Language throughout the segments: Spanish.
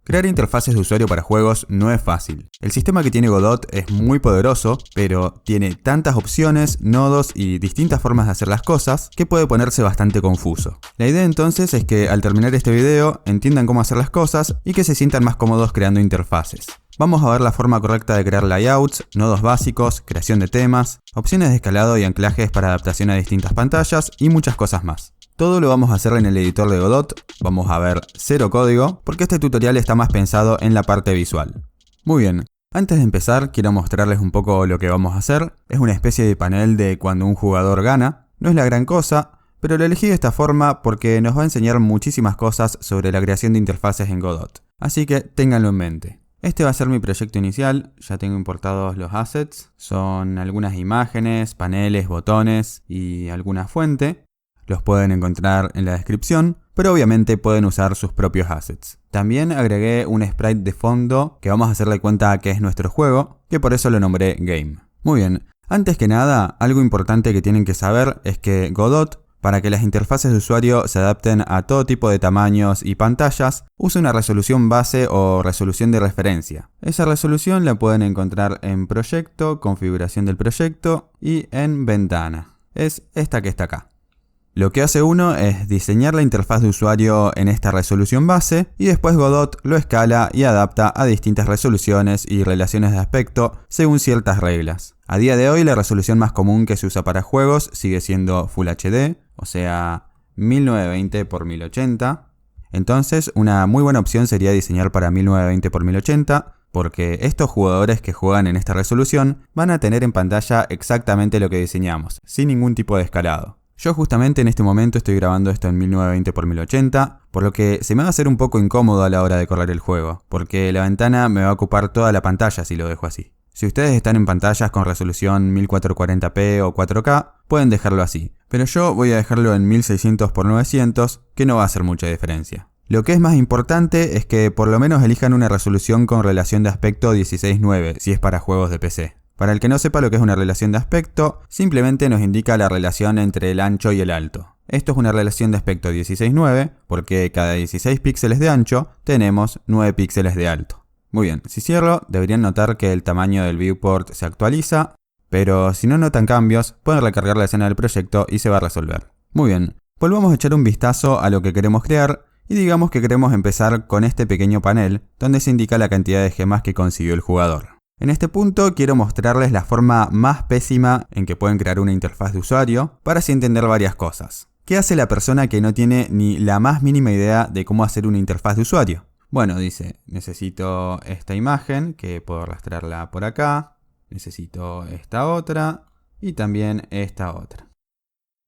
Crear interfaces de usuario para juegos no es fácil. El sistema que tiene Godot es muy poderoso, pero tiene tantas opciones, nodos y distintas formas de hacer las cosas que puede ponerse bastante confuso. La idea entonces es que al terminar este video entiendan cómo hacer las cosas y que se sientan más cómodos creando interfaces. Vamos a ver la forma correcta de crear layouts, nodos básicos, creación de temas, opciones de escalado y anclajes para adaptación a distintas pantallas y muchas cosas más. Todo lo vamos a hacer en el editor de Godot, vamos a ver cero código, porque este tutorial está más pensado en la parte visual. Muy bien, antes de empezar quiero mostrarles un poco lo que vamos a hacer. Es una especie de panel de cuando un jugador gana, no es la gran cosa, pero lo elegí de esta forma porque nos va a enseñar muchísimas cosas sobre la creación de interfaces en Godot. Así que ténganlo en mente. Este va a ser mi proyecto inicial, ya tengo importados los assets, son algunas imágenes, paneles, botones y alguna fuente. Los pueden encontrar en la descripción, pero obviamente pueden usar sus propios assets. También agregué un sprite de fondo que vamos a hacerle cuenta que es nuestro juego, que por eso lo nombré Game. Muy bien, antes que nada, algo importante que tienen que saber es que Godot, para que las interfaces de usuario se adapten a todo tipo de tamaños y pantallas, usa una resolución base o resolución de referencia. Esa resolución la pueden encontrar en Proyecto, Configuración del proyecto y en Ventana. Es esta que está acá. Lo que hace uno es diseñar la interfaz de usuario en esta resolución base y después Godot lo escala y adapta a distintas resoluciones y relaciones de aspecto según ciertas reglas. A día de hoy la resolución más común que se usa para juegos sigue siendo Full HD, o sea 1920 x 1080. Entonces una muy buena opción sería diseñar para 1920 x 1080 porque estos jugadores que juegan en esta resolución van a tener en pantalla exactamente lo que diseñamos, sin ningún tipo de escalado. Yo justamente en este momento estoy grabando esto en 1920 x 1080, por lo que se me va a hacer un poco incómodo a la hora de correr el juego, porque la ventana me va a ocupar toda la pantalla si lo dejo así. Si ustedes están en pantallas con resolución 1440p o 4K, pueden dejarlo así, pero yo voy a dejarlo en 1600 x 900, que no va a hacer mucha diferencia. Lo que es más importante es que por lo menos elijan una resolución con relación de aspecto 16:9, si es para juegos de PC. Para el que no sepa lo que es una relación de aspecto, simplemente nos indica la relación entre el ancho y el alto. Esto es una relación de aspecto 16:9 porque cada 16 píxeles de ancho tenemos 9 píxeles de alto. Muy bien, si cierro deberían notar que el tamaño del viewport se actualiza, pero si no notan cambios pueden recargar la escena del proyecto y se va a resolver. Muy bien, volvamos a echar un vistazo a lo que queremos crear y digamos que queremos empezar con este pequeño panel donde se indica la cantidad de gemas que consiguió el jugador. En este punto quiero mostrarles la forma más pésima en que pueden crear una interfaz de usuario para así entender varias cosas. ¿Qué hace la persona que no tiene ni la más mínima idea de cómo hacer una interfaz de usuario? Bueno, dice, necesito esta imagen que puedo arrastrarla por acá, necesito esta otra y también esta otra.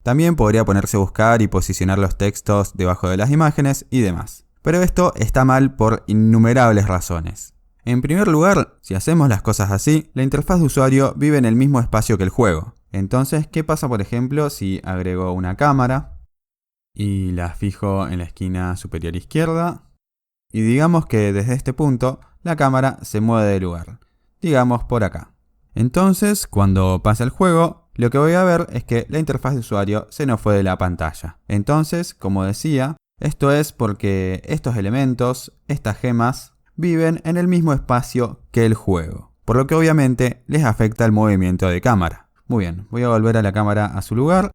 También podría ponerse a buscar y posicionar los textos debajo de las imágenes y demás. Pero esto está mal por innumerables razones. En primer lugar, si hacemos las cosas así, la interfaz de usuario vive en el mismo espacio que el juego. Entonces, ¿qué pasa por ejemplo si agrego una cámara y la fijo en la esquina superior izquierda? Y digamos que desde este punto la cámara se mueve de lugar, digamos por acá. Entonces, cuando pasa el juego, lo que voy a ver es que la interfaz de usuario se nos fue de la pantalla. Entonces, como decía, esto es porque estos elementos, estas gemas, viven en el mismo espacio que el juego, por lo que obviamente les afecta el movimiento de cámara. Muy bien, voy a volver a la cámara a su lugar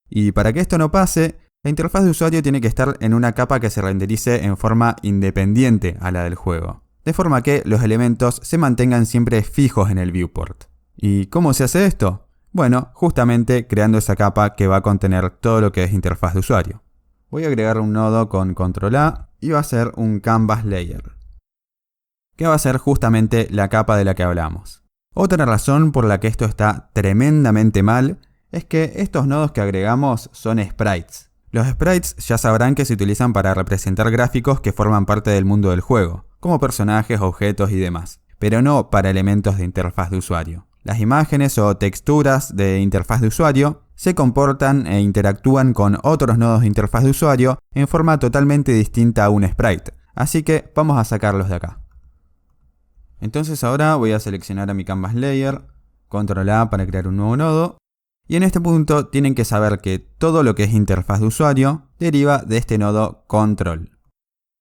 y para que esto no pase, la interfaz de usuario tiene que estar en una capa que se renderice en forma independiente a la del juego, de forma que los elementos se mantengan siempre fijos en el viewport. ¿Y cómo se hace esto? Bueno, justamente creando esa capa que va a contener todo lo que es interfaz de usuario. Voy a agregar un nodo con Control A y va a ser un Canvas Layer, que va a ser justamente la capa de la que hablamos. Otra razón por la que esto está tremendamente mal es que estos nodos que agregamos son sprites. Los sprites ya sabrán que se utilizan para representar gráficos que forman parte del mundo del juego, como personajes, objetos y demás, pero no para elementos de interfaz de usuario. Las imágenes o texturas de interfaz de usuario se comportan e interactúan con otros nodos de interfaz de usuario en forma totalmente distinta a un sprite, así que vamos a sacarlos de acá. Entonces ahora voy a seleccionar a mi Canvas Layer, Control A para crear un nuevo nodo, y en este punto tienen que saber que todo lo que es interfaz de usuario deriva de este nodo Control.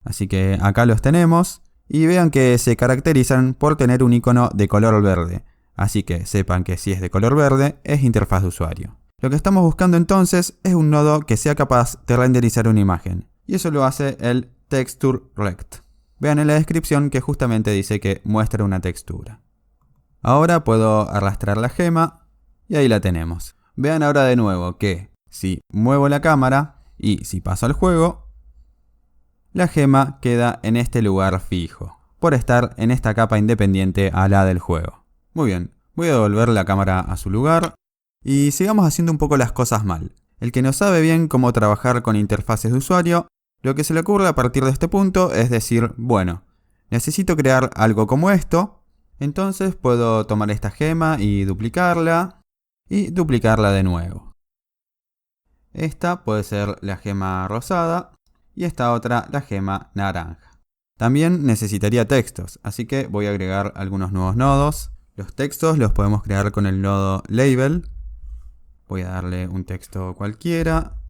Así que acá los tenemos, y vean que se caracterizan por tener un icono de color verde. Así que sepan que si es de color verde, es interfaz de usuario. Lo que estamos buscando entonces es un nodo que sea capaz de renderizar una imagen. Y eso lo hace el TextureRect. Vean en la descripción que justamente dice que muestra una textura. Ahora puedo arrastrar la gema y ahí la tenemos. Vean ahora de nuevo que si muevo la cámara y si paso al juego, la gema queda en este lugar fijo, por estar en esta capa independiente a la del juego. Muy bien, voy a devolver la cámara a su lugar y sigamos haciendo un poco las cosas mal. El que no sabe bien cómo trabajar con interfaces de usuario, lo que se le ocurre a partir de este punto es decir, bueno, necesito crear algo como esto, entonces puedo tomar esta gema y duplicarla de nuevo. Esta puede ser la gema rosada y esta otra la gema naranja. También necesitaría textos, así que voy a agregar algunos nuevos nodos. Los textos los podemos crear con el nodo label. Voy a darle un texto cualquiera.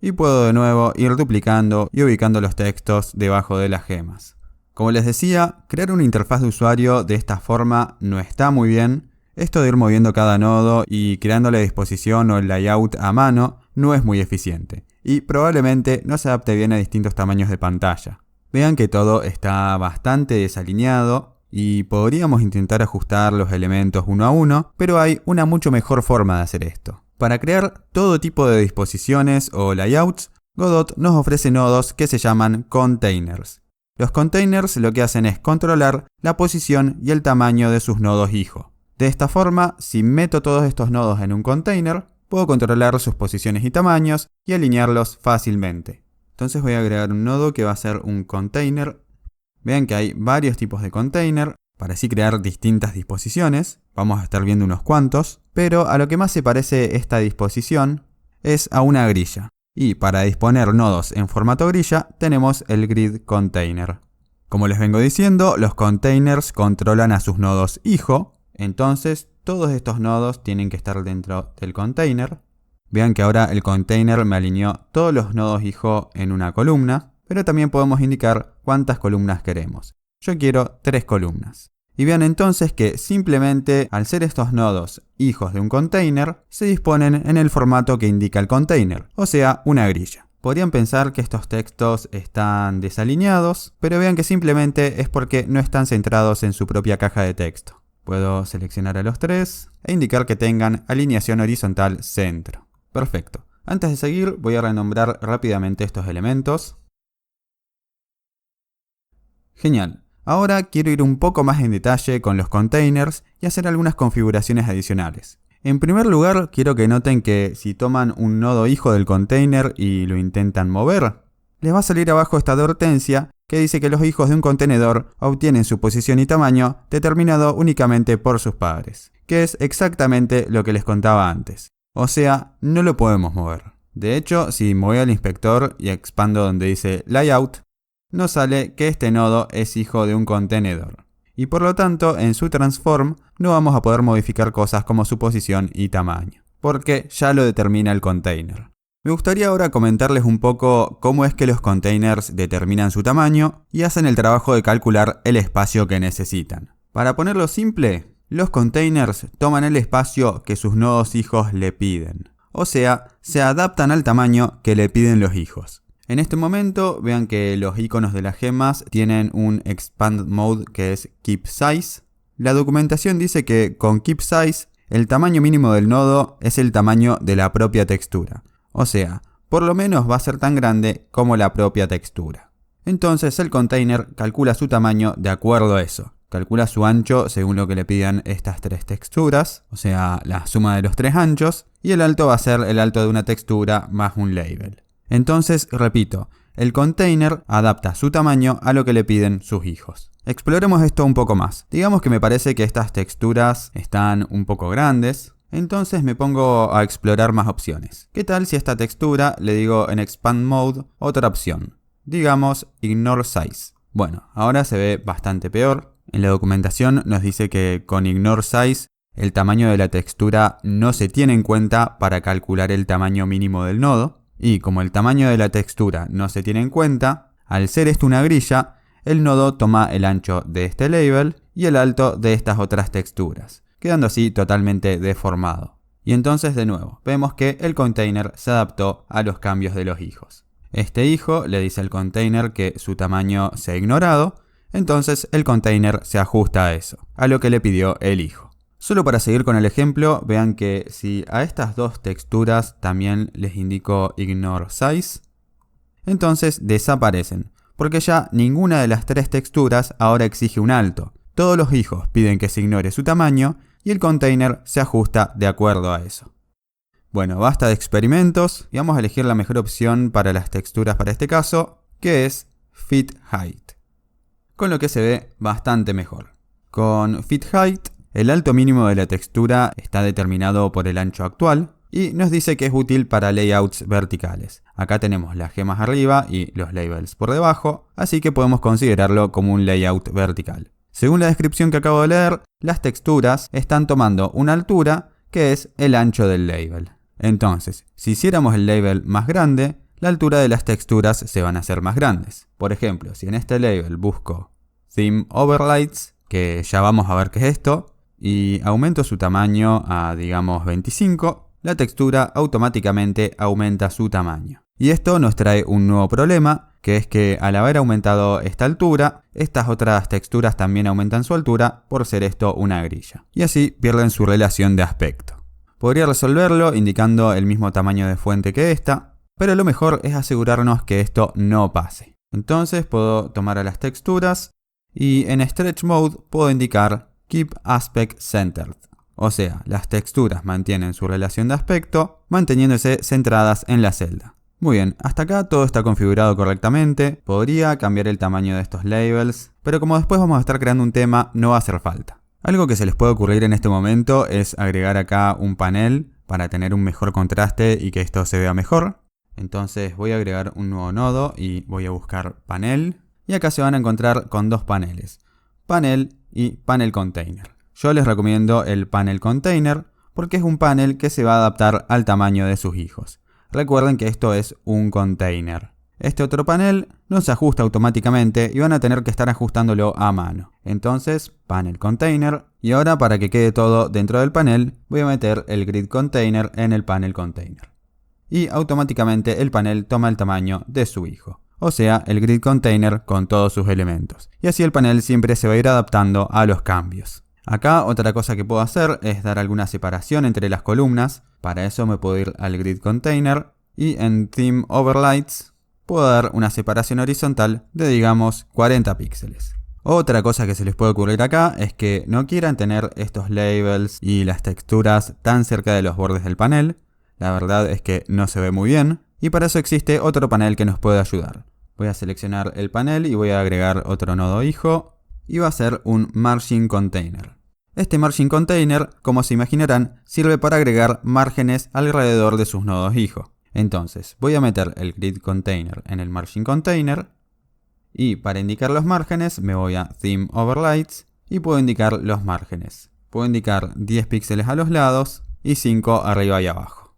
Y puedo de nuevo ir duplicando y ubicando los textos debajo de las gemas. Como les decía, crear una interfaz de usuario de esta forma no está muy bien. Esto de ir moviendo cada nodo y creando la disposición o el layout a mano no es muy eficiente. Y probablemente no se adapte bien a distintos tamaños de pantalla. Vean que todo está bastante desalineado. Y podríamos intentar ajustar los elementos uno a uno, pero hay una mucho mejor forma de hacer esto. Para crear todo tipo de disposiciones o layouts, Godot nos ofrece nodos que se llaman containers. Los containers lo que hacen es controlar la posición y el tamaño de sus nodos hijo. De esta forma, si meto todos estos nodos en un container, puedo controlar sus posiciones y tamaños y alinearlos fácilmente. Entonces voy a agregar un nodo que va a ser un container. Vean que hay varios tipos de container para así crear distintas disposiciones. Vamos a estar viendo unos cuantos, pero a lo que más se parece esta disposición es a una grilla. Y para disponer nodos en formato grilla tenemos el grid container. Como les vengo diciendo, los containers controlan a sus nodos hijo, entonces todos estos nodos tienen que estar dentro del container. Vean que ahora el container me alineó todos los nodos hijo en una columna. Pero también podemos indicar cuántas columnas queremos. Yo quiero 3 columnas. Y vean entonces que simplemente al ser estos nodos hijos de un container, se disponen en el formato que indica el container, o sea, una grilla. Podrían pensar que estos textos están desalineados, pero vean que simplemente es porque no están centrados en su propia caja de texto. Puedo seleccionar a los 3 e indicar que tengan alineación horizontal centro. Perfecto. Antes de seguir, voy a renombrar rápidamente estos elementos. Genial. Ahora quiero ir un poco más en detalle con los containers y hacer algunas configuraciones adicionales. En primer lugar, quiero que noten que si toman un nodo hijo del container y lo intentan mover, les va a salir abajo esta advertencia que dice que los hijos de un contenedor obtienen su posición y tamaño determinado únicamente por sus padres, que es exactamente lo que les contaba antes. O sea, no lo podemos mover. De hecho, si me voy al inspector y expando donde dice layout, nos sale que este nodo es hijo de un contenedor. Y por lo tanto, en su transform no vamos a poder modificar cosas como su posición y tamaño, porque ya lo determina el container. Me gustaría ahora comentarles un poco cómo es que los containers determinan su tamaño y hacen el trabajo de calcular el espacio que necesitan. Para ponerlo simple, los containers toman el espacio que sus nodos hijos le piden. O sea, se adaptan al tamaño que le piden los hijos. En este momento, vean que los iconos de las gemas tienen un expand mode que es keep size. La documentación dice que con keep size, el tamaño mínimo del nodo es el tamaño de la propia textura. O sea, por lo menos va a ser tan grande como la propia textura. Entonces el container calcula su tamaño de acuerdo a eso. Calcula su ancho según lo que le pidan estas 3 texturas, o sea, la suma de los 3 anchos, y el alto va a ser el alto de una textura más un label. Entonces, repito, el container adapta su tamaño a lo que le piden sus hijos. Exploremos esto un poco más. Digamos que me parece que estas texturas están un poco grandes, entonces me pongo a explorar más opciones. ¿Qué tal si a esta textura le digo en Expand Mode otra opción? Digamos Ignore Size. Bueno, ahora se ve bastante peor. En la documentación nos dice que con Ignore Size el tamaño de la textura no se tiene en cuenta para calcular el tamaño mínimo del nodo. Y como el tamaño de la textura no se tiene en cuenta, al ser esto una grilla, el nodo toma el ancho de este label y el alto de estas otras texturas, quedando así totalmente deformado. Y entonces de nuevo, vemos que el container se adaptó a los cambios de los hijos. Este hijo le dice al container que su tamaño se ha ignorado, entonces el container se ajusta a eso, a lo que le pidió el hijo. Solo para seguir con el ejemplo, vean que si a estas dos texturas también les indico ignore size, entonces desaparecen, porque ya ninguna de las tres texturas ahora exige un alto. Todos los hijos piden que se ignore su tamaño y el container se ajusta de acuerdo a eso. Bueno, basta de experimentos y vamos a elegir la mejor opción para las texturas para este caso, que es Fit Height, con lo que se ve bastante mejor. Con Fit Height, el alto mínimo de la textura está determinado por el ancho actual y nos dice que es útil para layouts verticales. Acá tenemos las gemas arriba y los labels por debajo, así que podemos considerarlo como un layout vertical. Según la descripción que acabo de leer, las texturas están tomando una altura que es el ancho del label. Entonces, si hiciéramos el label más grande, la altura de las texturas se van a hacer más grandes. Por ejemplo, si en este label busco Theme Overlights, que ya vamos a ver qué es esto, y aumento su tamaño a, digamos, 25, la textura automáticamente aumenta su tamaño. Y esto nos trae un nuevo problema, que es que al haber aumentado esta altura, estas otras texturas también aumentan su altura por ser esto una grilla. Y así pierden su relación de aspecto. Podría resolverlo indicando el mismo tamaño de fuente que esta, pero lo mejor es asegurarnos que esto no pase. Entonces puedo tomar a las texturas y en Stretch Mode puedo indicar Keep Aspect Centered. O sea, las texturas mantienen su relación de aspecto, manteniéndose centradas en la celda. Muy bien, hasta acá todo está configurado correctamente. Podría cambiar el tamaño de estos labels, pero como después vamos a estar creando un tema, no va a hacer falta. Algo que se les puede ocurrir en este momento es agregar acá un panel para tener un mejor contraste y que esto se vea mejor. Entonces voy a agregar un nuevo nodo y voy a buscar panel. Y acá se van a encontrar con dos paneles, panel y panel container. Yo les recomiendo el panel container porque es un panel que se va a adaptar al tamaño de sus hijos. Recuerden que esto es un container. Este otro panel no se ajusta automáticamente y van a tener que estar ajustándolo a mano. Entonces, panel container. Y ahora para que quede todo dentro del panel, voy a meter el grid container en el panel container. Y automáticamente el panel toma el tamaño de su hijo. O sea, el grid container con todos sus elementos. Y así el panel siempre se va a ir adaptando a los cambios. Acá otra cosa que puedo hacer es dar alguna separación entre las columnas. Para eso me puedo ir al grid container y en Theme Overlights puedo dar una separación horizontal de, digamos, 40 píxeles. Otra cosa que se les puede ocurrir acá es que no quieran tener estos labels y las texturas tan cerca de los bordes del panel. La verdad es que no se ve muy bien y para eso existe otro panel que nos puede ayudar. Voy a seleccionar el panel y voy a agregar otro nodo hijo y va a ser un Margin Container. Este Margin Container, como se imaginarán, sirve para agregar márgenes alrededor de sus nodos hijo. Entonces, voy a meter el Grid Container en el Margin Container y para indicar los márgenes me voy a Theme Overlights y puedo indicar los márgenes. Puedo indicar 10 píxeles a los lados y 5 arriba y abajo.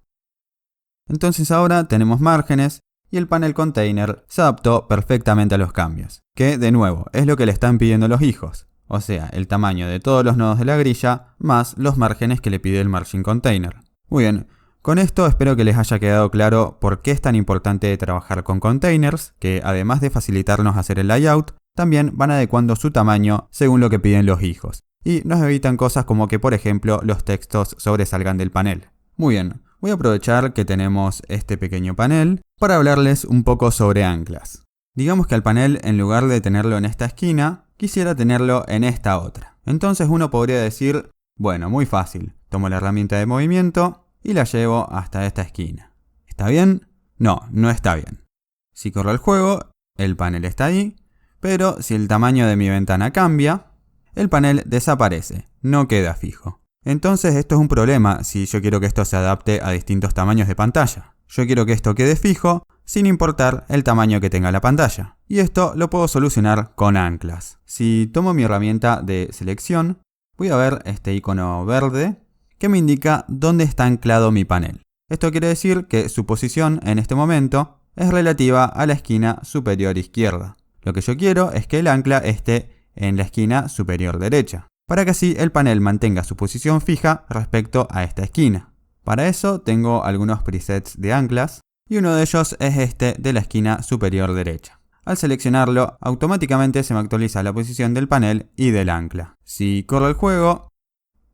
Entonces ahora tenemos márgenes y el panel container se adaptó perfectamente a los cambios, que de nuevo es lo que le están pidiendo los hijos, o sea, el tamaño de todos los nodos de la grilla más los márgenes que le pide el Margin Container. Muy bien, con esto espero que les haya quedado claro por qué es tan importante trabajar con containers, que además de facilitarnos hacer el layout, también van adecuando su tamaño según lo que piden los hijos, y nos evitan cosas como que por ejemplo los textos sobresalgan del panel. Muy bien. Voy a aprovechar que tenemos este pequeño panel para hablarles un poco sobre anclas. Digamos que al panel, en lugar de tenerlo en esta esquina, quisiera tenerlo en esta otra. Entonces uno podría decir, bueno, muy fácil, tomo la herramienta de movimiento y la llevo hasta esta esquina. ¿Está bien? No, no está bien. Si corro el juego, el panel está ahí, pero si el tamaño de mi ventana cambia, el panel desaparece, no queda fijo. Entonces esto es un problema si yo quiero que esto se adapte a distintos tamaños de pantalla. Yo quiero que esto quede fijo sin importar el tamaño que tenga la pantalla. Y esto lo puedo solucionar con anclas. Si tomo mi herramienta de selección, voy a ver este icono verde que me indica dónde está anclado mi panel. Esto quiere decir que su posición en este momento es relativa a la esquina superior izquierda. Lo que yo quiero es que el ancla esté en la esquina superior derecha, para que así el panel mantenga su posición fija respecto a esta esquina. Para eso tengo algunos presets de anclas y uno de ellos es este de la esquina superior derecha. Al seleccionarlo, automáticamente se me actualiza la posición del panel y del ancla. Si corro el juego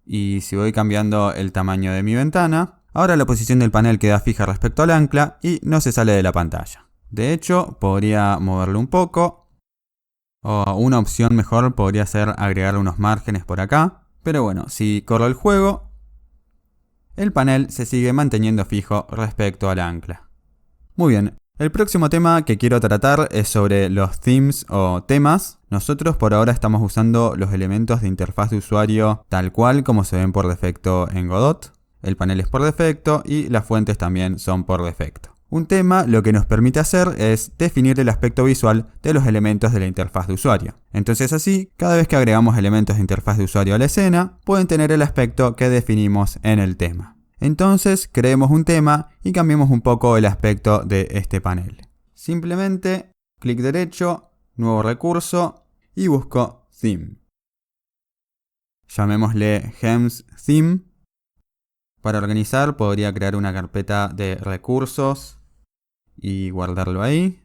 y si voy cambiando el tamaño de mi ventana, ahora la posición del panel queda fija respecto al ancla y no se sale de la pantalla. De hecho, podría moverlo un poco, o una opción mejor podría ser agregar unos márgenes por acá. Pero bueno, si corro el juego, el panel se sigue manteniendo fijo respecto al ancla. Muy bien, el próximo tema que quiero tratar es sobre los themes o temas. Nosotros por ahora estamos usando los elementos de interfaz de usuario tal cual como se ven por defecto en Godot. El panel es por defecto y las fuentes también son por defecto. Un tema lo que nos permite hacer es definir el aspecto visual de los elementos de la interfaz de usuario. Entonces así, cada vez que agregamos elementos de interfaz de usuario a la escena, pueden tener el aspecto que definimos en el tema. Entonces creemos un tema y cambiemos un poco el aspecto de este panel. Simplemente clic derecho, nuevo recurso y busco Theme. Llamémosle Hems Theme. Para organizar podría crear una carpeta de recursos y guardarlo ahí.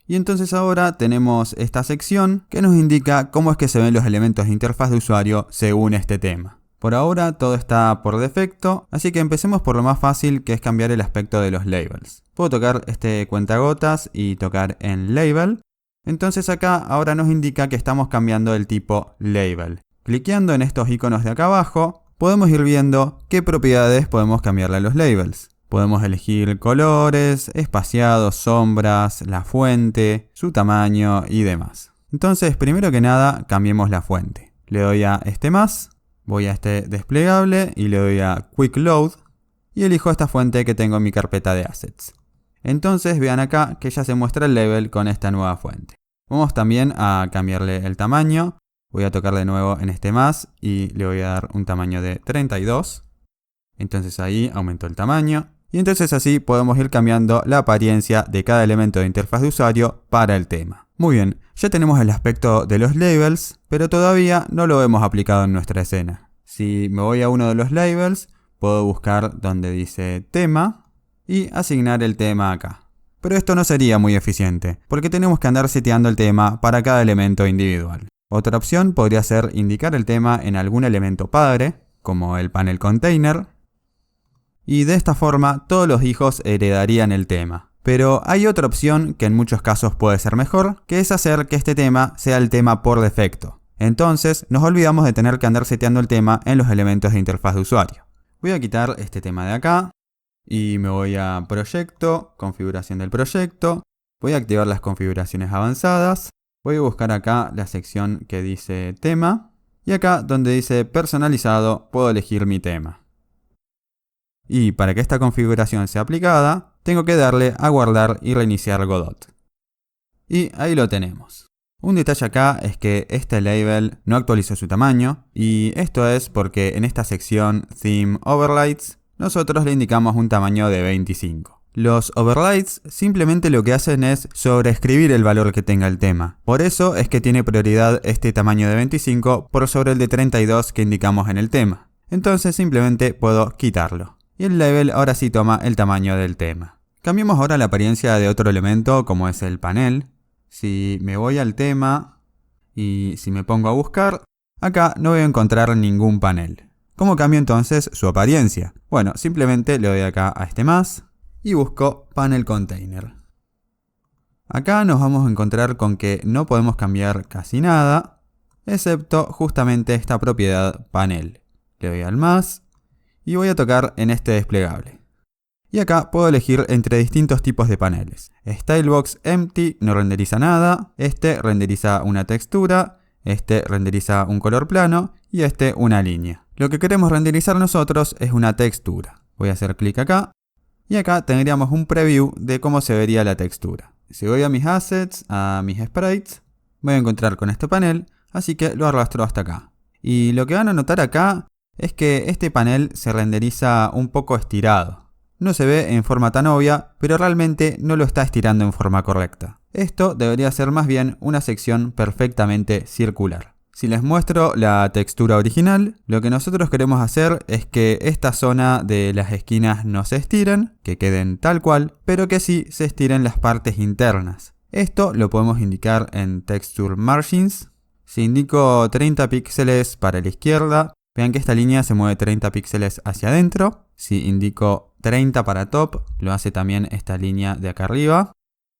Y entonces ahora tenemos esta sección que nos indica cómo es que se ven los elementos de interfaz de usuario según este tema. Por ahora todo está por defecto, así que empecemos por lo más fácil, que es cambiar el aspecto de los labels. Puedo tocar este cuentagotas y tocar en label. Entonces acá ahora nos indica que estamos cambiando el tipo label. Cliqueando en estos iconos de acá abajo, podemos ir viendo qué propiedades podemos cambiarle a los labels. Podemos elegir colores, espaciados, sombras, la fuente, su tamaño y demás. Entonces, primero que nada, cambiemos la fuente. Le doy a este más, voy a este desplegable y le doy a Quick Load y elijo esta fuente que tengo en mi carpeta de assets. Entonces, vean acá que ya se muestra el label con esta nueva fuente. Vamos también a cambiarle el tamaño. Voy a tocar de nuevo en este más y le voy a dar un tamaño de 32. Entonces ahí aumentó el tamaño. Y entonces así podemos ir cambiando la apariencia de cada elemento de interfaz de usuario para el tema. Muy bien, ya tenemos el aspecto de los labels, pero todavía no lo hemos aplicado en nuestra escena. Si me voy a uno de los labels, puedo buscar donde dice tema y asignar el tema acá. Pero esto no sería muy eficiente, porque tenemos que andar seteando el tema para cada elemento individual. Otra opción podría ser indicar el tema en algún elemento padre, como el panel container, y de esta forma todos los hijos heredarían el tema. Pero hay otra opción que en muchos casos puede ser mejor, que es hacer que este tema sea el tema por defecto. Entonces nos olvidamos de tener que andar seteando el tema en los elementos de interfaz de usuario. Voy a quitar este tema de acá y me voy a proyecto, configuración del proyecto, voy a activar las configuraciones avanzadas, voy a buscar acá la sección que dice tema y acá donde dice personalizado puedo elegir mi tema. Y para que esta configuración sea aplicada, tengo que darle a guardar y reiniciar Godot. Y ahí lo tenemos. Un detalle acá es que este label no actualizó su tamaño, y esto es porque en esta sección Theme Overrides, nosotros le indicamos un tamaño de 25. Los overrides simplemente lo que hacen es sobreescribir el valor que tenga el tema. Por eso es que tiene prioridad este tamaño de 25 por sobre el de 32 que indicamos en el tema. Entonces simplemente puedo quitarlo. Y el label ahora sí toma el tamaño del tema. Cambiemos ahora la apariencia de otro elemento como es el panel. Si me voy al tema y si me pongo a buscar, acá no voy a encontrar ningún panel. ¿Cómo cambio entonces su apariencia? Bueno, simplemente le doy acá a este más y busco panel container. Acá nos vamos a encontrar con que no podemos cambiar casi nada, excepto justamente esta propiedad panel. Le doy al más y voy a tocar en este desplegable. Y acá puedo elegir entre distintos tipos de paneles. Stylebox Empty no renderiza nada, este renderiza una textura, este renderiza un color plano y este una línea. Lo que queremos renderizar nosotros es una textura. Voy a hacer clic acá y acá tendríamos un preview de cómo se vería la textura. Si voy a mis assets, a mis sprites, voy a encontrar con este panel, así que lo arrastro hasta acá. Y lo que van a notar acá es que este panel se renderiza un poco estirado. No se ve en forma tan obvia, pero realmente no lo está estirando en forma correcta. Esto debería ser más bien una sección perfectamente circular. Si les muestro la textura original, lo que nosotros queremos hacer es que esta zona de las esquinas no se estiren, que queden tal cual, pero que sí se estiren las partes internas. Esto lo podemos indicar en Texture Margins. Si indico 30 píxeles para la izquierda, vean que esta línea se mueve 30 píxeles hacia adentro. Si indico 30 para top, lo hace también esta línea de acá arriba.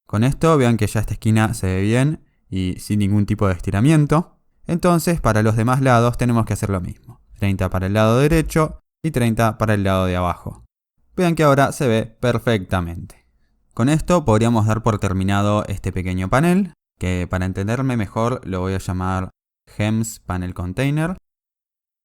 Con esto vean que ya esta esquina se ve bien y sin ningún tipo de estiramiento. Entonces, para los demás lados tenemos que hacer lo mismo. 30 para el lado derecho y 30 para el lado de abajo. Vean que ahora se ve perfectamente. Con esto podríamos dar por terminado este pequeño panel, que para entenderme mejor lo voy a llamar Gems Panel Container.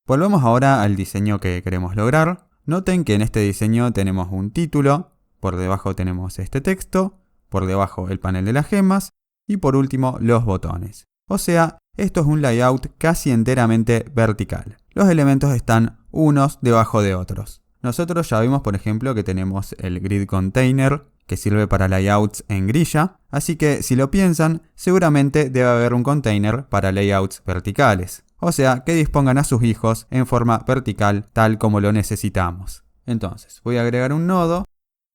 Volvemos ahora al diseño que queremos lograr. Noten que en este diseño tenemos un título, por debajo tenemos este texto, por debajo el panel de las gemas y por último los botones. O sea, esto es un layout casi enteramente vertical. Los elementos están unos debajo de otros. Nosotros ya vimos, por ejemplo, que tenemos el grid container que sirve para layouts en grilla, así que si lo piensan, seguramente debe haber un container para layouts verticales. O sea, que dispongan a sus hijos en forma vertical tal como lo necesitamos. Entonces, voy a agregar un nodo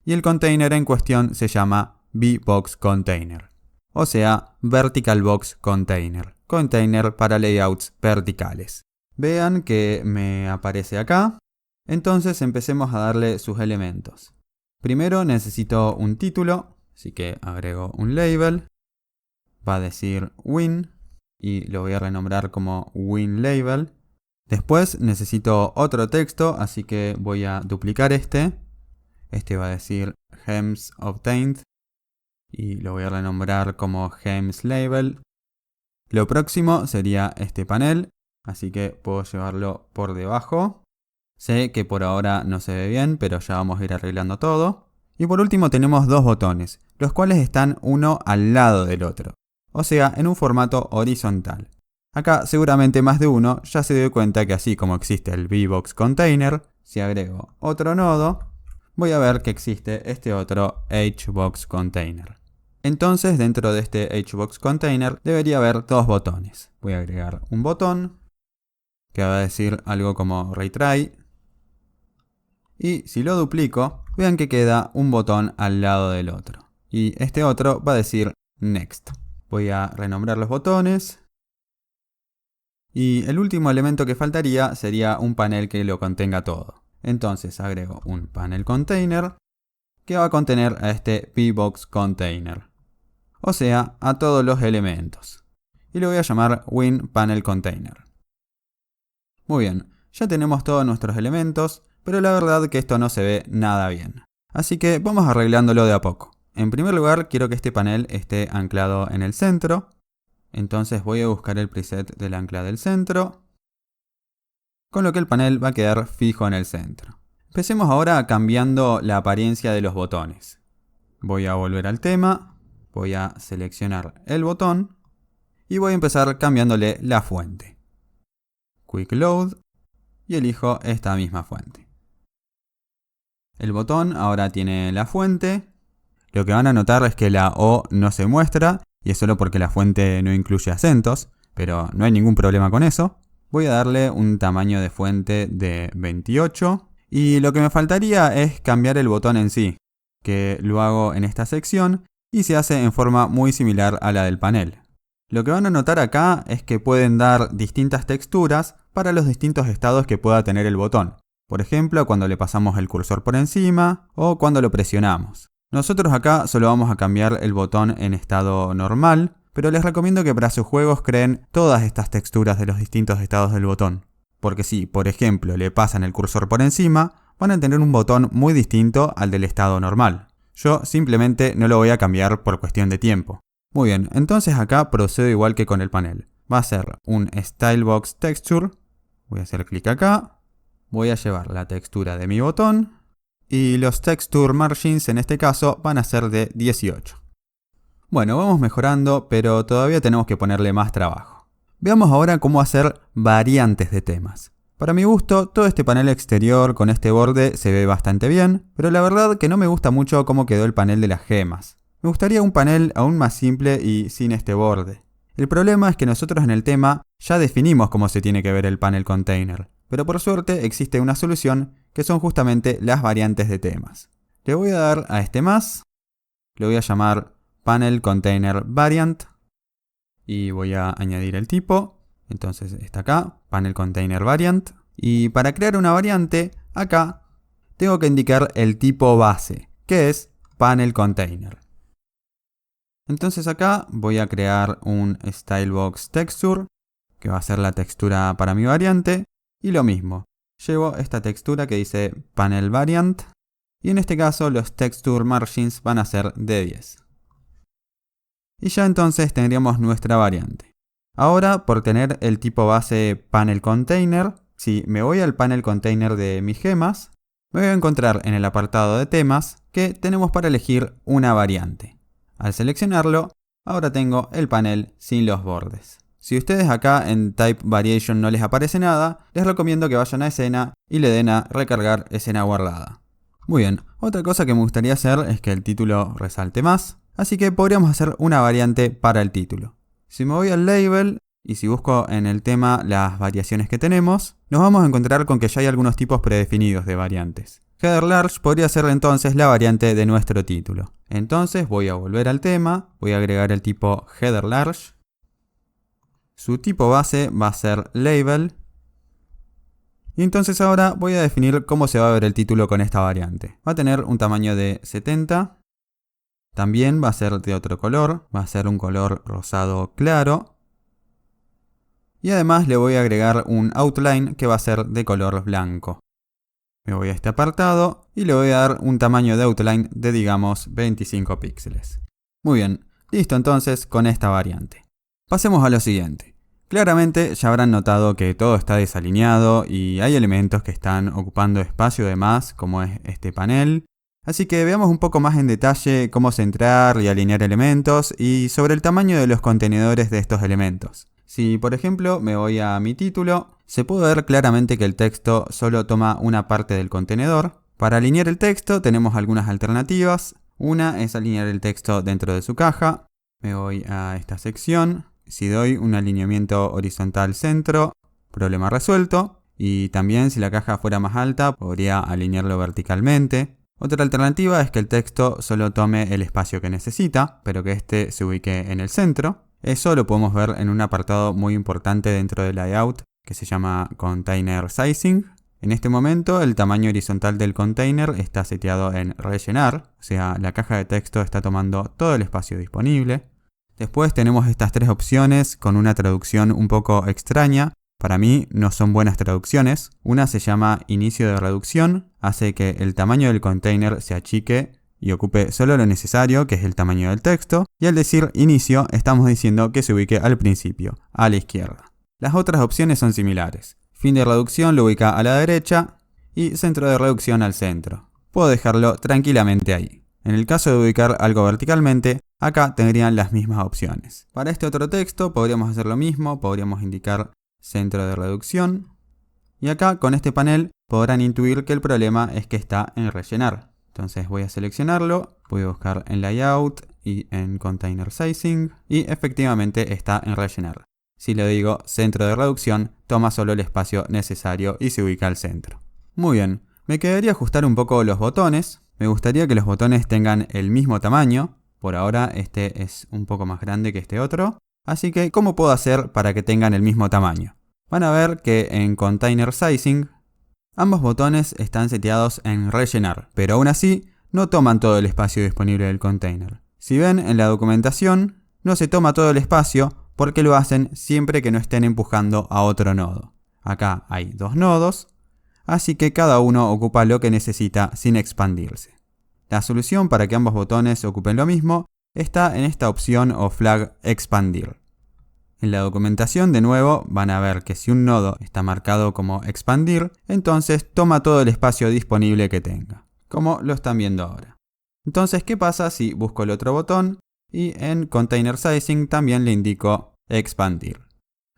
y el container en cuestión se llama VBox Container. O sea, Vertical Box Container. Container para layouts verticales. Vean que me aparece acá. Entonces empecemos a darle sus elementos. Primero necesito un título, así que agrego un label. Va a decir Win y lo voy a renombrar como Win Label. Después necesito otro texto, así que voy a duplicar este. Este va a decir Gems Obtained y lo voy a renombrar como Gems Label. Lo próximo sería este panel, así que puedo llevarlo por debajo. Sé que por ahora no se ve bien, pero ya vamos a ir arreglando todo. Y por último tenemos dos botones, los cuales están uno al lado del otro. O sea, en un formato horizontal. Acá seguramente más de uno ya se dio cuenta que así como existe el VBox Container, si agrego otro nodo, voy a ver que existe este otro HBox Container. Entonces dentro de este HBox Container debería haber dos botones. Voy a agregar un botón que va a decir algo como Retry. Y si lo duplico, vean que queda un botón al lado del otro. Y este otro va a decir Next. Voy a renombrar los botones. Y el último elemento que faltaría sería un panel que lo contenga todo. Entonces agrego un panel container que va a contener a este VBox Container. O sea, a todos los elementos. Y lo voy a llamar Win Panel Container. Muy bien, ya tenemos todos nuestros elementos, pero la verdad que esto no se ve nada bien. Así que vamos arreglándolo de a poco. En primer lugar, quiero que este panel esté anclado en el centro. Entonces voy a buscar el preset del ancla del centro, con lo que el panel va a quedar fijo en el centro. Empecemos ahora cambiando la apariencia de los botones. Voy a volver al tema, voy a seleccionar el botón y voy a empezar cambiándole la fuente. Quick Load y elijo esta misma fuente. El botón ahora tiene la fuente. Lo que van a notar es que la O no se muestra y es solo porque la fuente no incluye acentos, pero no hay ningún problema con eso. Voy a darle un tamaño de fuente de 28 y lo que me faltaría es cambiar el botón en sí, que lo hago en esta sección y se hace en forma muy similar a la del panel. Lo que van a notar acá es que pueden dar distintas texturas para los distintos estados que pueda tener el botón. Por ejemplo, cuando le pasamos el cursor por encima o cuando lo presionamos. Nosotros acá solo vamos a cambiar el botón en estado normal, pero les recomiendo que para sus juegos creen todas estas texturas de los distintos estados del botón. Porque si, por ejemplo, le pasan el cursor por encima, van a tener un botón muy distinto al del estado normal. Yo simplemente no lo voy a cambiar por cuestión de tiempo. Muy bien, entonces acá procedo igual que con el panel. Va a ser un Stylebox Texture. Voy a hacer clic acá. Voy a llevar la textura de mi botón. Y los Texture Margins en este caso van a ser de 18. Bueno, vamos mejorando, pero todavía tenemos que ponerle más trabajo. Veamos ahora cómo hacer variantes de temas. Para mi gusto, todo este panel exterior con este borde se ve bastante bien, pero la verdad que no me gusta mucho cómo quedó el panel de las gemas. Me gustaría un panel aún más simple y sin este borde. El problema es que nosotros en el tema ya definimos cómo se tiene que ver el panel container, pero por suerte existe una solución que son justamente las variantes de temas. Le voy a dar a este más, le voy a llamar panel container variant y voy a añadir el tipo. Entonces está acá, panel container variant, y para crear una variante acá tengo que indicar el tipo base, que es panel container. Entonces acá voy a crear un stylebox texture, que va a ser la textura para mi variante, y lo mismo, llevo esta textura que dice panel variant, y en este caso los texture margins van a ser de 10. Y ya entonces tendríamos nuestra variante. Ahora, por tener el tipo base panel container, si me voy al panel container de mis gemas, me voy a encontrar en el apartado de temas que tenemos para elegir una variante. Al seleccionarlo, ahora tengo el panel sin los bordes. Si ustedes acá en Type Variation no les aparece nada, les recomiendo que vayan a escena y le den a recargar escena guardada. Muy bien, otra cosa que me gustaría hacer es que el título resalte más, así que podríamos hacer una variante para el título. Si me voy al label y si busco en el tema las variaciones que tenemos, nos vamos a encontrar con que ya hay algunos tipos predefinidos de variantes. Header large podría ser entonces la variante de nuestro título. Entonces voy a volver al tema, voy a agregar el tipo header large. Su tipo base va a ser label. Y entonces ahora voy a definir cómo se va a ver el título con esta variante. Va a tener un tamaño de 70. También va a ser de otro color, va a ser un color rosado claro. Y además le voy a agregar un outline que va a ser de color blanco. Me voy a este apartado y le voy a dar un tamaño de outline de digamos 25 píxeles. Muy bien, listo entonces con esta variante. Pasemos a lo siguiente. Claramente ya habrán notado que todo está desalineado y hay elementos que están ocupando espacio de más, como es este panel. Así que veamos un poco más en detalle cómo centrar y alinear elementos y sobre el tamaño de los contenedores de estos elementos. Si por ejemplo me voy a mi título, se puede ver claramente que el texto solo toma una parte del contenedor. Para alinear el texto tenemos algunas alternativas. Una es alinear el texto dentro de su caja. Me voy a esta sección. Si doy un alineamiento horizontal centro, problema resuelto. Y también si la caja fuera más alta, podría alinearlo verticalmente. Otra alternativa es que el texto solo tome el espacio que necesita, pero que este se ubique en el centro. Eso lo podemos ver en un apartado muy importante dentro del layout que se llama Container Sizing. En este momento el tamaño horizontal del container está seteado en rellenar, o sea, la caja de texto está tomando todo el espacio disponible. Después tenemos estas tres opciones con una traducción un poco extraña. Para mí no son buenas traducciones. Una se llama inicio de reducción, hace que el tamaño del container se achique y ocupe solo lo necesario, que es el tamaño del texto, y al decir inicio estamos diciendo que se ubique al principio, a la izquierda. Las otras opciones son similares. Fin de reducción lo ubica a la derecha y centro de reducción al centro. Puedo dejarlo tranquilamente ahí. En el caso de ubicar algo verticalmente, acá tendrían las mismas opciones. Para este otro texto podríamos hacer lo mismo, podríamos indicar centro de reducción. Y acá con este panel podrán intuir que el problema es que está en rellenar. Entonces voy a seleccionarlo, voy a buscar en Layout y en Container Sizing y efectivamente está en rellenar. Si le digo centro de reducción, toma solo el espacio necesario y se ubica al centro. Muy bien, me quedaría ajustar un poco los botones. Me gustaría que los botones tengan el mismo tamaño. Por ahora este es un poco más grande que este otro. Así que, ¿cómo puedo hacer para que tengan el mismo tamaño? Van a ver que en Container Sizing ambos botones están seteados en rellenar, pero aún así no toman todo el espacio disponible del container. Si ven en la documentación, no se toma todo el espacio porque lo hacen siempre que no estén empujando a otro nodo. Acá hay dos nodos, así que cada uno ocupa lo que necesita sin expandirse. La solución para que ambos botones ocupen lo mismo está en esta opción o flag expandir. En la documentación de nuevo van a ver que si un nodo está marcado como expandir, entonces toma todo el espacio disponible que tenga, como lo están viendo ahora. Entonces, ¿qué pasa si busco el otro botón y en Container Sizing también le indico expandir?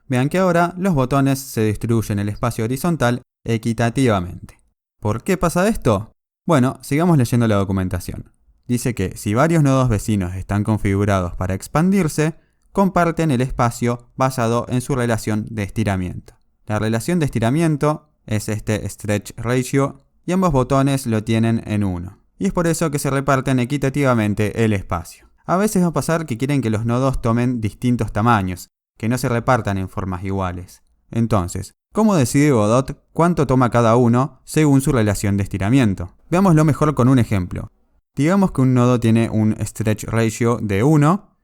Vean que ahora los botones se distribuyen el espacio horizontal equitativamente. ¿Por qué pasa esto? Bueno, sigamos leyendo la documentación. dice que si varios nodos vecinos están configurados para expandirse, comparten el espacio basado en su relación de estiramiento. La relación de estiramiento es este stretch ratio y ambos botones lo tienen en 1. Y es por eso que se reparten equitativamente el espacio. A veces va a pasar que quieren que los nodos tomen distintos tamaños, que no se repartan en formas iguales. Entonces, ¿cómo decide Godot cuánto toma cada uno según su relación de estiramiento? Veámoslo mejor con un ejemplo. Digamos que un nodo tiene un stretch ratio de 1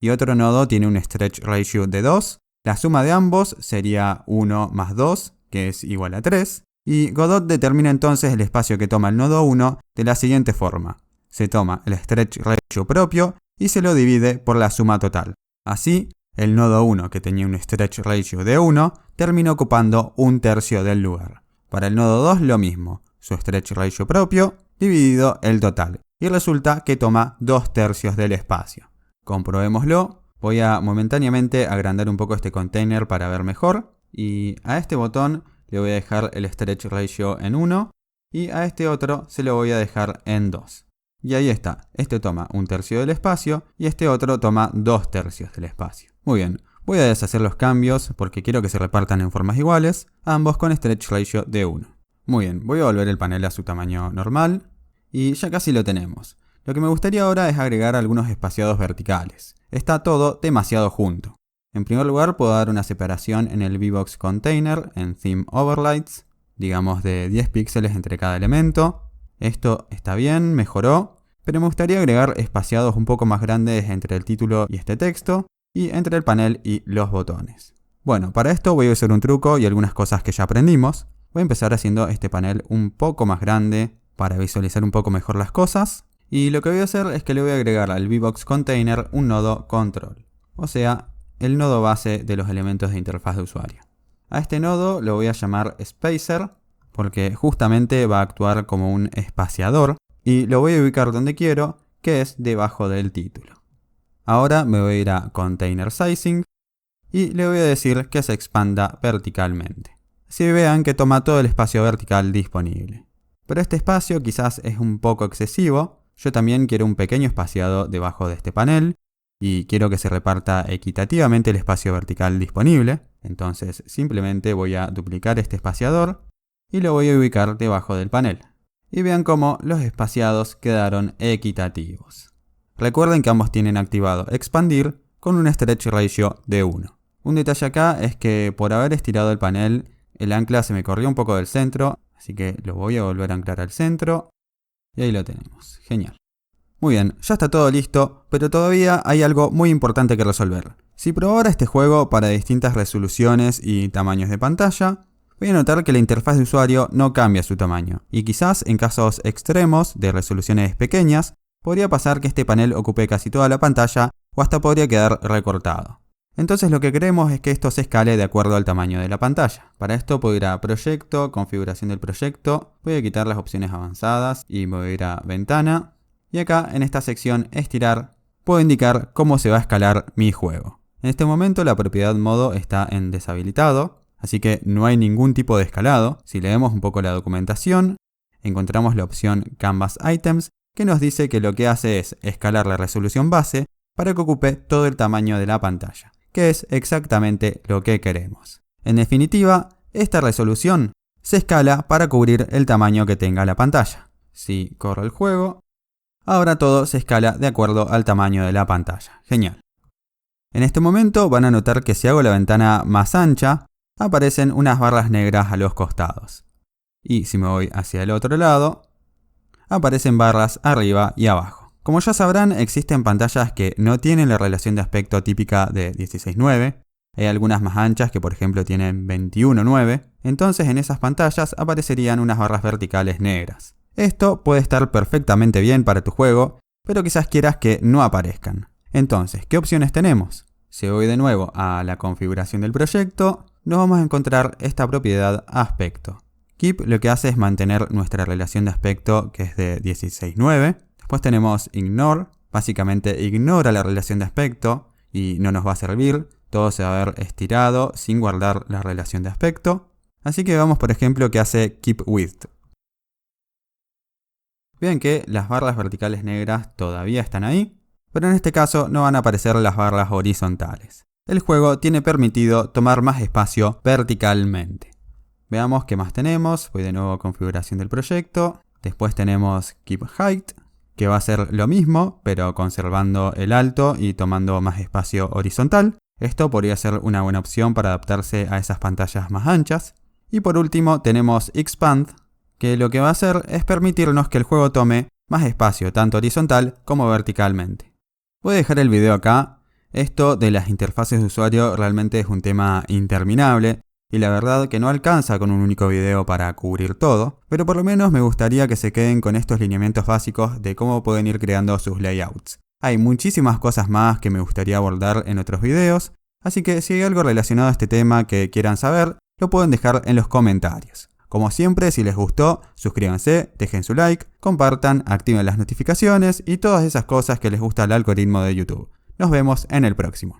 y otro nodo tiene un stretch ratio de 2. La suma de ambos sería 1 más 2, que es igual a 3. Y Godot determina entonces el espacio que toma el nodo 1 de la siguiente forma. Se toma el stretch ratio propio y se lo divide por la suma total. Así, el nodo 1, que tenía un stretch ratio de 1, termina ocupando 1/3 del lugar. Para el nodo 2 lo mismo, su stretch ratio propio dividido el total. Y resulta que toma 2/3 del espacio. Comprobémoslo. Voy a momentáneamente agrandar un poco este container para ver mejor. Y a este botón le voy a dejar el stretch ratio en 1. Y a este otro se lo voy a dejar en 2. Y ahí está. Este toma 1/3 del espacio y este otro toma 2/3 del espacio. Muy bien. Voy a deshacer los cambios porque quiero que se repartan en formas iguales, ambos con stretch ratio de 1. Muy bien. Voy a volver el panel a su tamaño normal. Y ya casi lo tenemos. Lo que me gustaría ahora es agregar algunos espaciados verticales. Está todo demasiado junto. En primer lugar, puedo dar una separación en el VBox Container en Theme Overlights, digamos de 10 píxeles entre cada elemento. Esto está bien, mejoró, pero me gustaría agregar espaciados un poco más grandes entre el título y este texto, y entre el panel y los botones. Bueno, para esto voy a usar un truco y algunas cosas que ya aprendimos. Voy a empezar haciendo este panel un poco más grande para visualizar un poco mejor las cosas. Y lo que voy a hacer es que le voy a agregar al VBox Container un nodo control, o sea, el nodo base de los elementos de interfaz de usuario. A este nodo lo voy a llamar Spacer, porque justamente va a actuar como un espaciador, y lo voy a ubicar donde quiero, que es debajo del título. Ahora me voy a ir a Container Sizing, y le voy a decir que se expanda verticalmente. Así vean que toma todo el espacio vertical disponible. Pero este espacio quizás es un poco excesivo. Yo también quiero un pequeño espaciado debajo de este panel y quiero que se reparta equitativamente el espacio vertical disponible. Entonces simplemente voy a duplicar este espaciador y lo voy a ubicar debajo del panel. Y vean cómo los espaciados quedaron equitativos. Recuerden que ambos tienen activado expandir con un stretch ratio de 1. Un detalle acá es que por haber estirado el panel, el ancla se me corrió un poco del centro. Así que lo voy a volver a anclar al centro. Y ahí lo tenemos. Genial. Muy bien, ya está todo listo, pero todavía hay algo muy importante que resolver. Si probara este juego para distintas resoluciones y tamaños de pantalla, voy a notar que la interfaz de usuario no cambia su tamaño. Y quizás en casos extremos de resoluciones pequeñas, podría pasar que este panel ocupe casi toda la pantalla o hasta podría quedar recortado. Entonces lo que queremos es que esto se escale de acuerdo al tamaño de la pantalla. Para esto puedo ir a Proyecto, Configuración del proyecto, voy a quitar las opciones avanzadas y voy a ir a Ventana. Y acá en esta sección Estirar, puedo indicar cómo se va a escalar mi juego. En este momento la propiedad modo está en deshabilitado, así que no hay ningún tipo de escalado. Si leemos un poco la documentación, encontramos la opción Canvas Items, que nos dice que lo que hace es escalar la resolución base para que ocupe todo el tamaño de la pantalla, que es exactamente lo que queremos. En definitiva, esta resolución se escala para cubrir el tamaño que tenga la pantalla. Si corro el juego, ahora todo se escala de acuerdo al tamaño de la pantalla. Genial. En este momento van a notar que si hago la ventana más ancha, aparecen unas barras negras a los costados. Y si me voy hacia el otro lado, aparecen barras arriba y abajo. Como ya sabrán, existen pantallas que no tienen la relación de aspecto típica de 16:9. Hay algunas más anchas que por ejemplo tienen 21:9. Entonces en esas pantallas aparecerían unas barras verticales negras. Esto puede estar perfectamente bien para tu juego, pero quizás quieras que no aparezcan. Entonces, ¿qué opciones tenemos? Si voy de nuevo a la configuración del proyecto, nos vamos a encontrar esta propiedad aspecto. Keep lo que hace es mantener nuestra relación de aspecto que es de 16:9. Después tenemos Ignore, básicamente ignora la relación de aspecto y no nos va a servir. Todo se va a ver estirado sin guardar la relación de aspecto. Así que veamos por ejemplo qué hace Keep Width. Ven que las barras verticales negras todavía están ahí, pero en este caso no van a aparecer las barras horizontales. El juego tiene permitido tomar más espacio verticalmente. Veamos qué más tenemos. Voy de nuevo a configuración del proyecto. Después tenemos Keep Height, que va a ser lo mismo, pero conservando el alto y tomando más espacio horizontal. Esto podría ser una buena opción para adaptarse a esas pantallas más anchas. Y por último tenemos Expand, que lo que va a hacer es permitirnos que el juego tome más espacio, tanto horizontal como verticalmente. Voy a dejar el video acá. Esto de las interfaces de usuario realmente es un tema interminable y la verdad que no alcanza con un único video para cubrir todo, pero por lo menos me gustaría que se queden con estos lineamientos básicos de cómo pueden ir creando sus layouts. Hay muchísimas cosas más que me gustaría abordar en otros videos, así que si hay algo relacionado a este tema que quieran saber, lo pueden dejar en los comentarios. Como siempre, si les gustó, suscríbanse, dejen su like, compartan, activen las notificaciones y todas esas cosas que les gusta al algoritmo de YouTube. Nos vemos en el próximo.